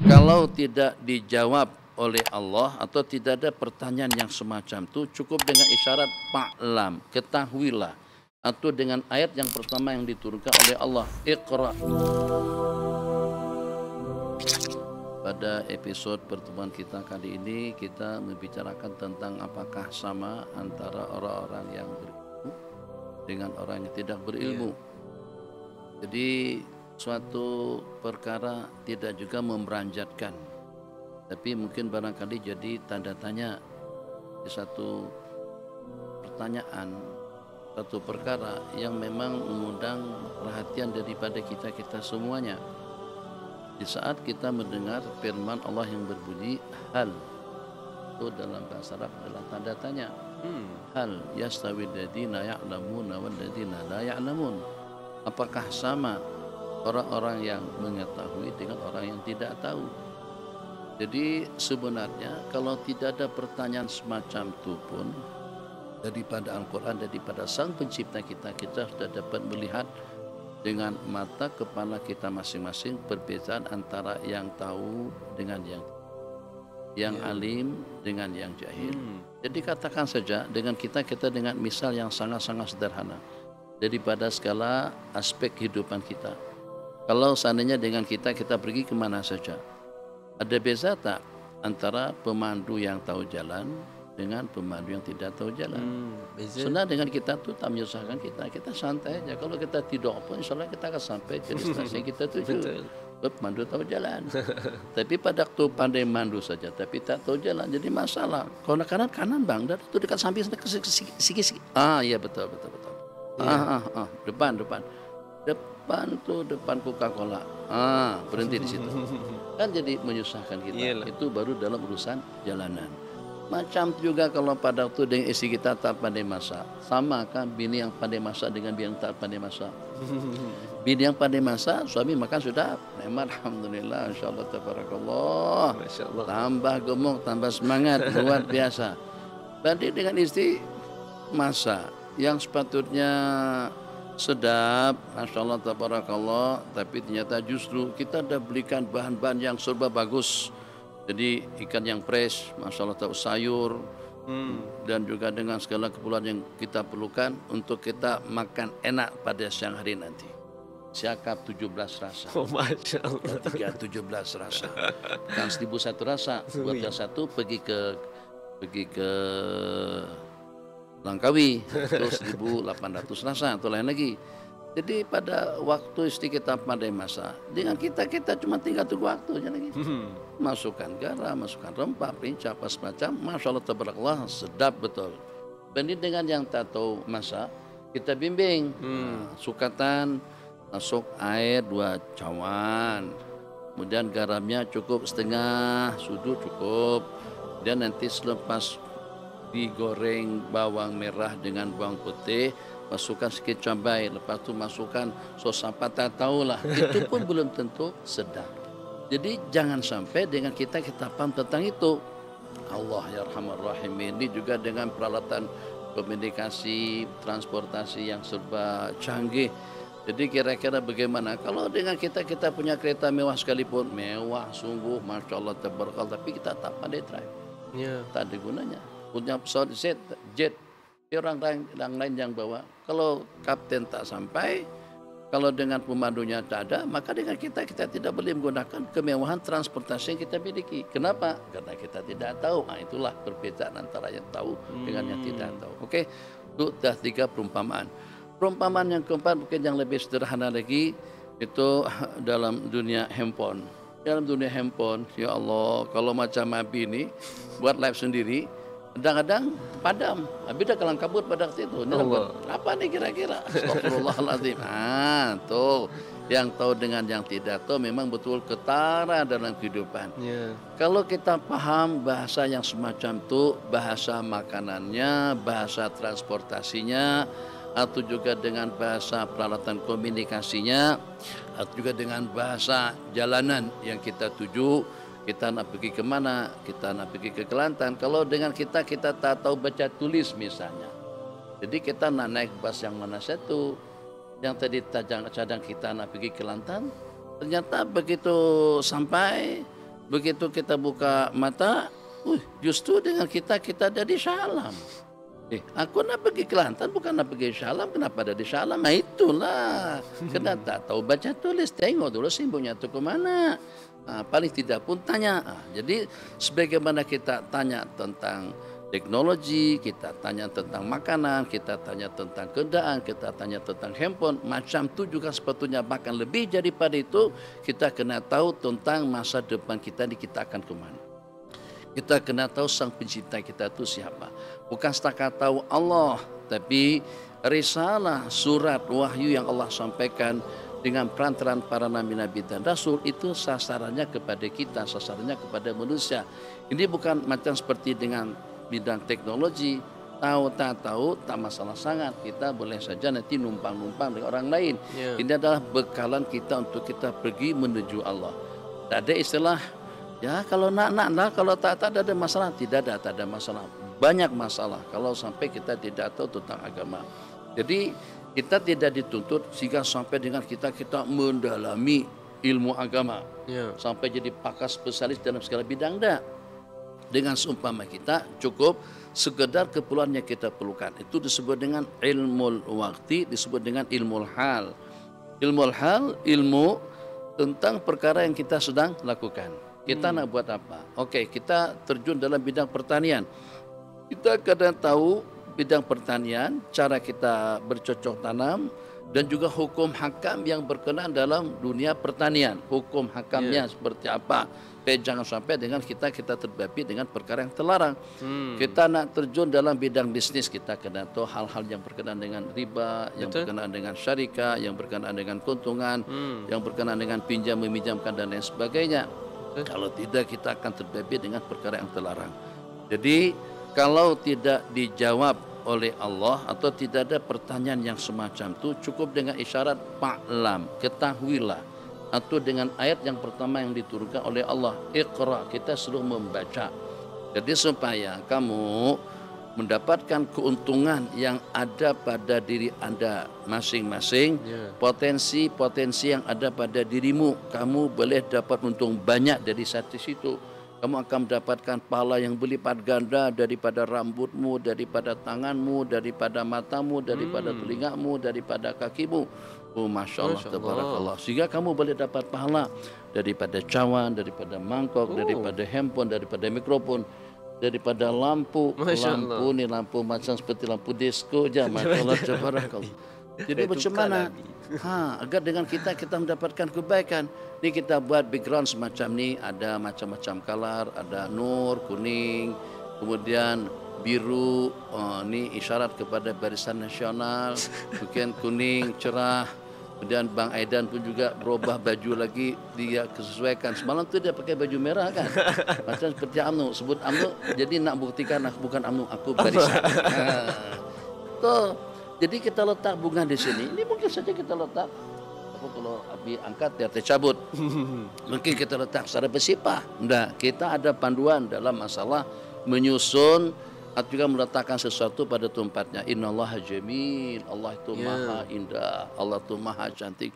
Kalau tidak dijawab oleh Allah atau tidak ada pertanyaan yang semacam itu, cukup dengan isyarat fa'lam, ketahuilah, atau dengan ayat yang pertama yang diturunkan oleh Allah, Iqra. Pada episode pertemuan kita kali ini, kita membicarakan tentang apakah sama antara orang-orang yang berilmu dengan orang yang tidak berilmu. Jadi suatu perkara tidak juga memberanjatkan, tapi mungkin barangkali jadi tanda tanya di satu pertanyaan, satu perkara yang memang mengundang perhatian daripada kita semuanya. Di saat kita mendengar firman Allah yang berbunyi hal, itu dalam bahasa Arab adalah tanda tanya. Hal yastawi alladziina ya'lamuna wal ladziina la ya'lamun. Apakah sama orang-orang yang mengetahui dengan orang yang tidak tahu? Jadi sebenarnya kalau tidak ada pertanyaan semacam itu pun daripada Al-Quran, daripada Sang Pencipta kita sudah dapat melihat dengan mata kepala kita masing-masing perbedaan antara yang tahu dengan yang alim dengan yang jahil. Jadi katakan saja dengan kita dengan misal yang sangat-sangat sederhana daripada segala aspek kehidupan kita. Kalau seandainya dengan kita pergi kemana saja, ada beza tak antara pemandu yang tahu jalan dengan pemandu yang tidak tahu jalan? Sebenarnya dengan kita tuh tak menyusahkan kita santai aja. Kalau kita tidur pun insya Allah kita akan sampai ke destinasi kita tuju. Pemandu tahu jalan. Tapi pada waktu pandai mandu saja tapi tak tahu jalan jadi masalah. Kalau kanan bang, dan itu dekat samping sikit. Iya betul. Depan tuh depan Coca-Cola. Berhenti di situ. Kan jadi menyusahkan kita. Iyalah. Itu baru dalam urusan jalanan. Macam juga kalau pada waktu dengan istri kita tak pandai masak, sama kan bini yang pandai masak dengan bini yang tak pandai masak? Bini yang pandai masak, suami makan sudah, memang alhamdulillah, insyaallah tabarakallah, tambah gemuk, tambah semangat, luar biasa. Banding dengan istri masak yang sepatutnya sedap, masyaallah tabarakallah, tapi ternyata justru kita dah belikan bahan-bahan yang serba bagus. Jadi ikan yang fresh, masyaallah, tahu sayur, dan juga dengan segala keperluan yang kita perlukan untuk kita makan enak pada siang hari nanti. Siakap 17 rasa. Masya Allah. 17 rasa. Kan 1001 rasa. Buat yang satu pergi ke Langkawi, terus 1800 rasa atau lain lagi. Jadi pada waktu istri kita pandai masak, dengan kita cuma tinggal tunggu waktunya lagi. Masukkan garam, masukkan rempah, merica, apa semacam, masya Allah tabarakallah, sedap betul. Banding dengan yang tak tahu masak, kita bimbing. Sukatan, masuk air 2 cawan, kemudian garamnya cukup setengah, sudu cukup. Dan nanti selepas digoreng bawang merah dengan bawang putih, masukkan sedikit cabai, lepas tu masukkan sos apa tak tahulah, itu pun belum tentu sedap. Jadi jangan sampai dengan kita paham tentang itu. Allah ya Rahman Rahim ini juga dengan peralatan komunikasi, transportasi yang serba canggih. Jadi kira-kira bagaimana kalau dengan kita punya kereta mewah sekalipun, mewah sungguh, masya Allah tabarakallah, tapi kita tak pandai drive, tak ada gunanya. Punya pesawat jet, orang lain yang bawa. Kalau kapten tak sampai, kalau dengan pemandunya tak ada, maka dengan kita tidak boleh menggunakan kemewahan transportasi yang kita miliki. Kenapa? Karena kita tidak tahu. Itulah perbedaan antara yang tahu dengan yang tidak tahu. Oke, itu dah 3 perumpamaan. Perumpamaan yang keempat mungkin yang lebih sederhana lagi, itu dalam dunia handphone. Dalam dunia handphone, ya Allah, kalau macam Abi ini buat live sendiri, kadang-kadang padam. Habis dah kelang kabut pada waktu itu. Apa nih kira-kira? Astagfirullahaladzim. Tuh. Yang tahu dengan yang tidak tahu memang betul ketara dalam kehidupan. Kalau kita paham bahasa yang semacam itu, bahasa makanannya, bahasa transportasinya, atau juga dengan bahasa peralatan komunikasinya, atau juga dengan bahasa jalanan yang kita tuju, kita nak pergi ke mana, kita nak pergi ke Kelantan. Kalau dengan kita tak tahu baca tulis misalnya, jadi kita nak naik bas yang mana satu, yang tadi cadang kita nak pergi ke Kelantan, ternyata begitu sampai Begitu kita buka mata, justru dengan kita ada di Syalam. Aku nak pergi Kelantan bukan nak pergi Syalam, kenapa ada di Syalam? Nah itulah, kena tak tahu baca tulis, tengok dulu simbolnya itu kemana. Paling tidak pun tanya. Jadi sebagaimana kita tanya tentang teknologi, kita tanya tentang makanan, kita tanya tentang kendaraan, kita tanya tentang handphone, macam tu juga sepatutnya, bahkan lebih daripada itu kita kena tahu tentang masa depan kita kita akan kemana. Kita kena tahu sang pencipta kita itu siapa. Bukan setakat tahu Allah, tapi risalah, surat, wahyu yang Allah sampaikan dengan perantaran para nabi-nabi dan rasul itu sasarannya kepada kita, sasarannya kepada manusia. Ini bukan macam seperti dengan bidang teknologi, tahu tak tahu tak masalah sangat, kita boleh saja nanti numpang-numpang dengan orang lain. Ini adalah bekalan kita untuk kita pergi menuju Allah. Tak ada istilah ya kalau nak lah, kalau tak ada masalah. Tidak ada masalah. Banyak masalah kalau sampai kita tidak tahu tentang agama. Jadi kita tidak dituntut sehingga sampai dengan kita mendalami ilmu agama, sampai jadi pakar spesialis dalam segala bidang. Dah. Dengan seumpama kita cukup sekedar keperluan yang kita perlukan. Itu disebut dengan ilmu waqti, disebut dengan ilmu hal. Ilmu hal, ilmu tentang perkara yang kita sedang lakukan. Kita nak buat apa? Okey, kita terjun dalam bidang pertanian. Kita kadang tahu bidang pertanian, cara kita bercocok tanam, dan juga hukum hakam yang berkenaan dalam dunia pertanian. Hukum hakamnya seperti apa? Jangan sampai dengan kita terbabi dengan perkara yang terlarang. Kita nak terjun dalam bidang bisnis, kita kena tahu hal-hal yang berkenaan dengan riba, yang berkenaan dengan syarikat, yang berkenaan dengan keuntungan, yang berkenaan dengan pinjam meminjamkan dan lain sebagainya. Kalau tidak, kita akan terbabi dengan perkara yang terlarang. Jadi kalau tidak dijawab oleh Allah atau tidak ada pertanyaan yang semacam itu, cukup dengan isyarat fa'lam, ketahuilah. Atau dengan ayat yang pertama yang diturunkan oleh Allah, Iqra, kita suruh membaca. Jadi supaya kamu mendapatkan keuntungan yang ada pada diri Anda masing-masing, potensi-potensi yang ada pada dirimu, kamu boleh dapat untung banyak dari satu situ. Kamu akan mendapatkan pahala yang berlipat ganda daripada rambutmu, daripada tanganmu, daripada matamu, daripada telingamu, daripada kakimu. Oh, Masya Allah, tabarakallah. Sehingga kamu boleh dapat pahala daripada cawan, daripada mangkok, daripada handphone, daripada mikrofon, daripada lampu. Lampu ni lampu macam seperti lampu disco je. Masya Allah, tabarakallah. Jadi macam mana? Agar dengan kita mendapatkan kebaikan. Ni kita buat background semacam ni, ada macam-macam color, ada nur, kuning, kemudian biru, ni isyarat kepada Barisan Nasional, mungkin kuning cerah. Kemudian Bang Aidan pun juga berubah baju lagi, dia kesesuaikan. Semalam tu dia pakai baju merah kan, macam seperti UMNO, sebut UMNO, jadi nak buktikan aku bukan UMNO, aku Barisan. Jadi kita letak bunga di sini. Ini mungkin saja kita letak. Tapi kalau Abi angkat dia tercabut. Mungkin kita letak secara bersifat. Enggak, kita ada panduan dalam masalah menyusun atau juga meletakkan sesuatu pada tempatnya. Innallaha jamil. Allah itu maha indah. Allah itu maha cantik.